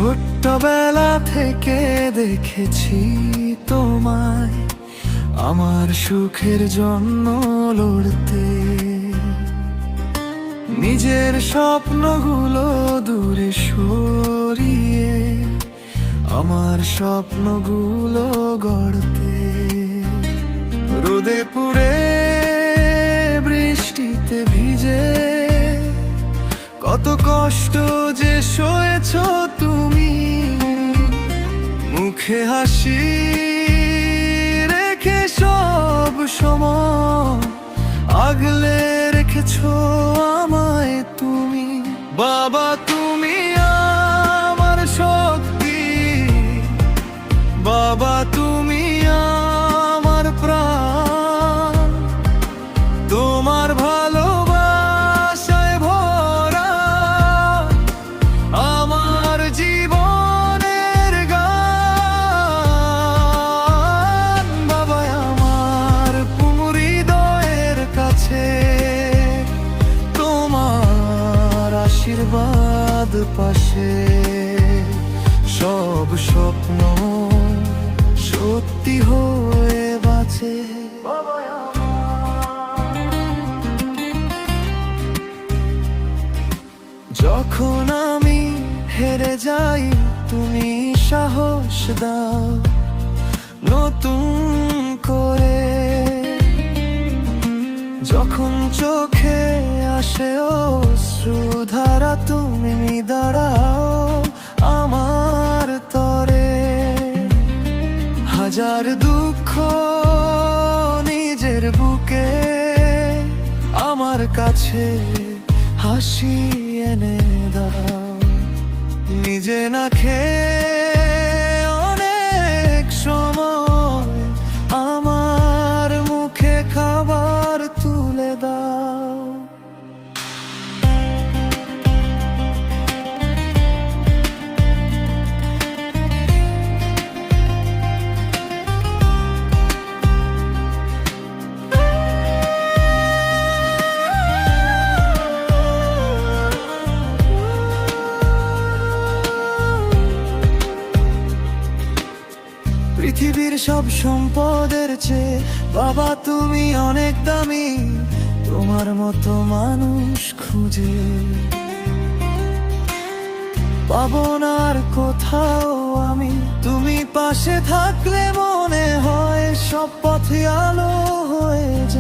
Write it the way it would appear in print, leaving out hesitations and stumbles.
ছোট্টবেলা থেকে দেখেছি তোমায় আমার সুখের জন্য লড়তে, নিজের স্বপ্নগুলো দূরে সরিয়ে আমার স্বপ্নগুলো গড়তে। রোদে পুড়ে বৃষ্টিতে ভিজে কত কষ্ট যে সয়েছ তুমি, মুখে হাসি রেখে সব সময় আগলে রেখেছো আমায় তুমি। বাবা তুমি আমার শক্তি, বাবা তুমি আমার প্রাণ, তোমার ভালোবাসায় ভরা আমার জীবনের গান। বাবা আমার হৃদয়ের কাছে তোমার আশীর্বাদ পাশে, সব স্বপ্ন সত্যি হয়ে বাঁচে। যখন আমি হেরে যাই তুমি সাহস দাও নতুন করে, যখন চোখে আসে অশ্রুধারা তুমি দাঁড়াও আমার তরে। হাজার দুঃখ নিজের বুকে আমার কাছে হাসি এনে দাও, নিজে না খেয়ে অনেক সময় আমার মুখে খাবার তুলে দাও। পৃথিবীর সব সম্পদের চেয়ে বাবা তুমি অনেক দামি, তোমার মতো মানুষ খুঁজে পাবো না আর কোথাও আমি। তুমি পাশে থাকলে মনে হয় সব পথে আলো হয়ে যায়।